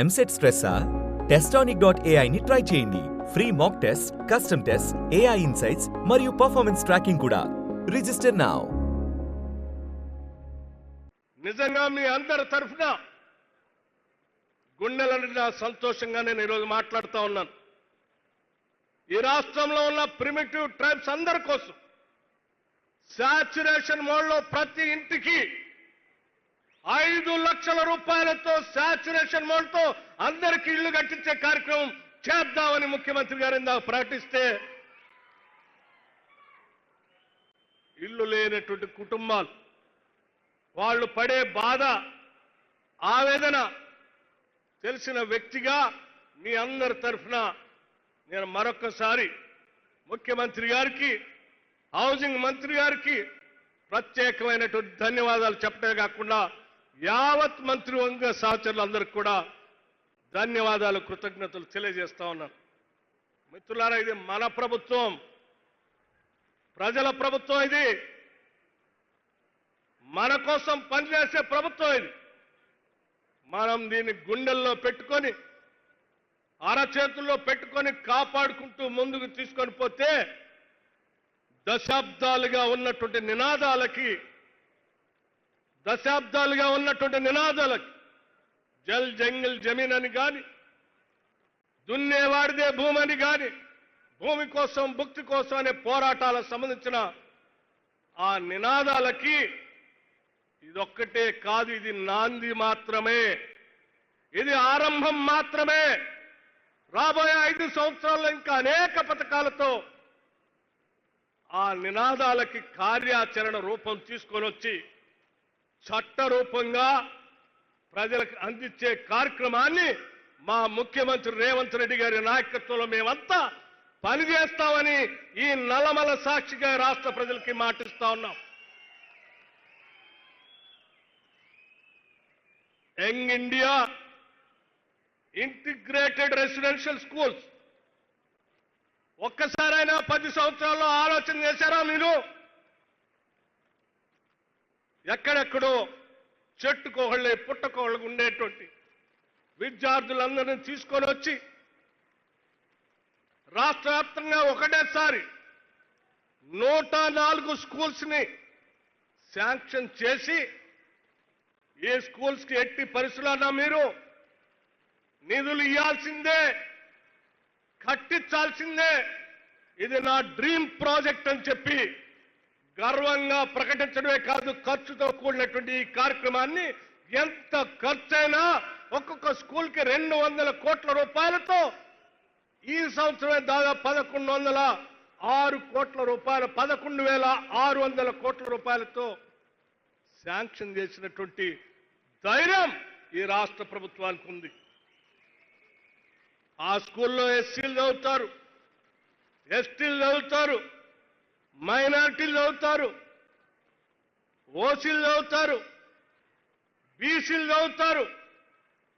EAMCET స్ట్రెస్సా? Testonic.ai ని try చేయండి. Free mock test, custom test, AI insights మరియు పర్ఫార్మెన్స్ ట్రాకింగ్ కూడా. Register now. నిజంగా మీ అందరి తరఫున గుండెల నిండా సంతోషంగా నేను ఈరోజు మాట్లాడుతూ ఉన్నాను. ఈ రాష్ట్రంలో ఉన్న ప్రిమిటివ్ ట్రైబ్స్ అందరి కోసం శాచ్యురేషన్ మోడ్లో ప్రతి ఇంటికి 5 లక్షల రూపాయలతో శాచ్యురేషన్ మోడ్తో అందరికి ఇళ్లు కట్టించే కార్యక్రమం చేద్దామని ముఖ్యమంత్రి గారు ఇందాక ప్రకటిస్తే ఇల్లు లేనటువంటి కుటుంబాలు వాళ్ళు పడే బాధ, ఆవేదన తెలిసిన వ్యక్తిగా మీ అందరి తరఫున నేను మరొకసారి ముఖ్యమంత్రి గారికి, హౌసింగ్ మంత్రి గారికి ప్రత్యేకమైనటువంటి ధన్యవాదాలు చెప్పడమే కాకుండా యావత్ మంత్రివర్గ సహచరులందరికీ కూడా ధన్యవాదాలు, కృతజ్ఞతలు తెలియజేస్తా ఉన్నాను. మిత్రులారా, ఇది మన ప్రభుత్వం, ప్రజల ప్రభుత్వం, ఇది మన కోసం పనిచేసే ప్రభుత్వం. ఇది మనం దీన్ని గుండెల్లో పెట్టుకొని, అరచేతుల్లో పెట్టుకొని కాపాడుకుంటూ ముందుకు తీసుకొని పోతే దశాబ్దాలుగా ఉన్నటువంటి నినాదాలకి జల్ జంగిల్ జమీన్ అని కానీ, దున్నేవాడిదే భూమి అని కానీ, భూమి కోసం భుక్తి కోసం అనే పోరాటాలకు సంబంధించిన ఆ నినాదాలకి ఇదొక్కటే కాదు, ఇది నాంది మాత్రమే, ఇది ఆరంభం మాత్రమే. రాబోయే 5 సంవత్సరాల్లో ఇంకా అనేక పథకాలతో ఆ నినాదాలకి కార్యాచరణ రూపం తీసుకొని వచ్చి చట్ట రూపంగా ప్రజలకు అందించే కార్యక్రమాన్ని మా ముఖ్యమంత్రి రేవంత్ రెడ్డి గారి నాయకత్వంలో మేమంతా పనిచేస్తామని ఈ నల్లమల సాక్షిగా రాష్ట్ర ప్రజలకి మాటిస్తా ఉన్నాం. Young India integrated residential schools ఒక్కసారైనా 10 సంవత్సరాల్లో ఆలోచన చేశారా మీరు? ఎక్కడెక్కడో చెట్టుకోహళ్ళే పుట్టకోహళ్ళకు ఉండేటువంటి విద్యార్థులందరినీ తీసుకొని వచ్చి రాష్ట్ర వ్యాప్తంగా ఒకటేసారి 104 స్కూల్స్ ని శాంక్షన్ చేసి, ఈ స్కూల్స్ కి ఎట్టి పరిస్థితులన్నా మీరు నిధులు ఇవ్వాల్సిందే, కట్టించాల్సిందే, ఇది నా డ్రీమ్ ప్రాజెక్ట్ అని చెప్పి గర్వంగా ప్రకటించడమే కాదు, ఖర్చుతో కూడినటువంటి ఈ కార్యక్రమాన్ని ఎంత ఖర్చైనా ఒక్కొక్క స్కూల్కి 200 కోట్ల రూపాయలతో ఈ సంవత్సరమే దాదాపు 1106 కోట్ల రూపాయలు, 11,600 కోట్ల రూపాయలతో శాంక్షన్ చేసినటువంటి ధైర్యం ఈ రాష్ట్ర ప్రభుత్వానికి ఉంది. ఆ స్కూల్లో ఎస్సీలు చదువుతారు, ఎస్టీలు చదువుతారు, మైనారిటీలు చదువుతారు, ఓసీలు చదువుతారు, బీసీలు చదువుతారు.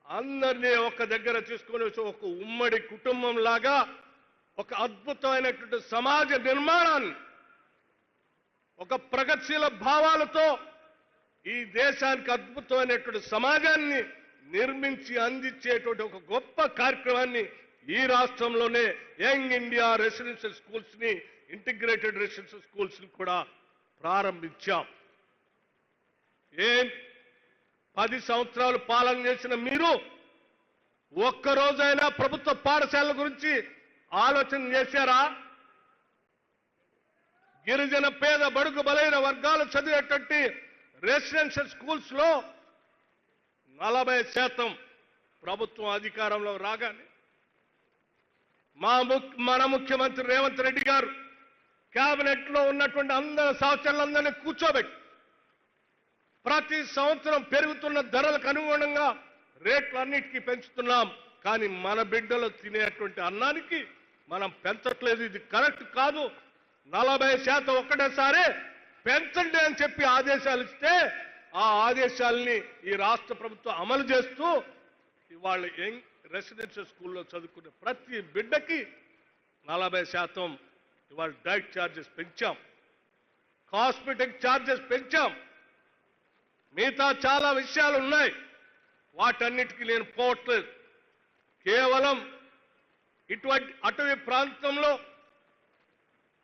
అందరినీ ఒక దగ్గర తీసుకొని ఒక ఉమ్మడి కుటుంబం లాగా ఒక అద్భుతమైనటువంటి సమాజ నిర్మాణాన్ని, ఒక ప్రగతిశీల భావాలతో ఈ దేశానికి అద్భుతమైనటువంటి సమాజాన్ని నిర్మించి అందించేటువంటి ఒక గొప్ప కార్యక్రమాన్ని ఈ రాష్ట్రంలోనే యంగ్ ఇండియా రెసిడెన్షియల్ స్కూల్స్ ని, ఇంటిగ్రేటెడ్ రెసిడెన్షియల్ స్కూల్స్ ని కూడా ప్రారంభించాం. 10 సంవత్సరాలు పాలన చేసిన మీరు ఒక్కరోజైనా ప్రభుత్వ పాఠశాలల గురించి ఆలోచన చేశారా? గిరిజన, పేద, బడుగు బలైన వర్గాలు చదివేటువంటి రెసిడెన్షియల్ స్కూల్స్ లో 40% ప్రభుత్వం అధికారంలో రాగానే మన ముఖ్యమంత్రి రేవంత్ రెడ్డి గారు కేబినెట్ లో ఉన్నటువంటి అందరి సహచరులందరినీ కూర్చోబెట్టి ప్రతి సంవత్సరం పెరుగుతున్న ధరలకు అనుగుణంగా రేట్లన్నిటికీ పెంచుతున్నాం. కానీ మన బిడ్డలు తినేటువంటి అన్నానికి మనం పెంచట్లేదు. ఇది కరెక్ట్ కాదు. 40% ఒక్కటేసారి పెంచండి అని చెప్పి ఆదేశాలు ఇస్తే ఆ ఆదేశాలని ఈ రాష్ట్ర ప్రభుత్వం అమలు చేస్తూ ఇవాళ యంగ్ రెసిడెన్షియల్ స్కూల్లో చదువుకునే ప్రతి బిడ్డకి 40% ఇవాళ డైట్ ఛార్జెస్ పెంచాం, కాస్మెటిక్ ఛార్జెస్ పెంచాం. మిగతా చాలా విషయాలు ఉన్నాయి, వాటన్నిటికీ నేను పోవట్లేదు. కేవలం ఇటువంటి అటవీ ప్రాంతంలో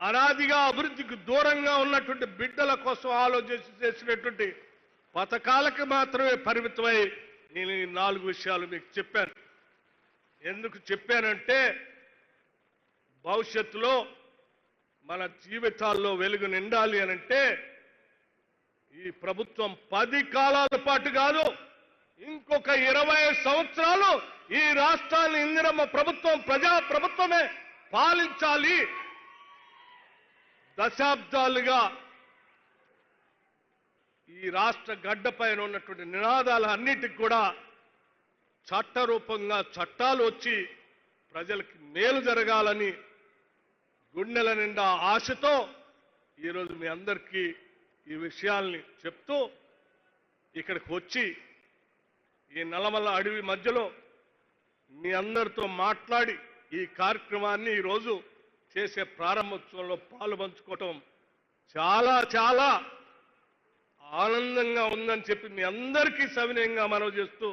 అనాదిగా అభివృద్ధికి దూరంగా ఉన్నటువంటి బిడ్డల కోసం ఆలోచించి చేసినటువంటి పథకాలకు మాత్రమే పరిమితమై నేను ఈ 4 విషయాలు మీకు చెప్పాను. ఎందుకు చెప్పానంటే భవిష్యత్తులో మన జీవితాల్లో వెలుగు నిండాలి అనంటే ఈ ప్రభుత్వం 10 కాలాల పాటు కాదు, ఇంకొక 20 సంవత్సరాలు ఈ రాష్ట్రాన్ని ఇందిరమ్మ ప్రభుత్వం ప్రజా ప్రభుత్వమే పాలించాలి. దశాబ్దాలుగా ఈ రాష్ట్ర గడ్డపైన ఉన్నటువంటి నినాదాలు అన్నిటికి కూడా చట్టరూపంగా చట్టాలు వచ్చి ప్రజలకి మేలు జరగాలని గుండెల నిండా ఆశతో ఈరోజు మీ అందరికీ ఈ విషయాల్ని చెప్తూ ఇక్కడికి వచ్చి ఈ నల్లమల్ల అడవి మధ్యలో మీ అందరితో మాట్లాడి ఈ కార్యక్రమాన్ని ఈరోజు చేసే ప్రారంభోత్సవంలో పాలుపంచుకోవటం చాలా చాలా ఆనందంగా ఉందని చెప్పి మీ అందరికీ సవినయంగా మనవి చేస్తూ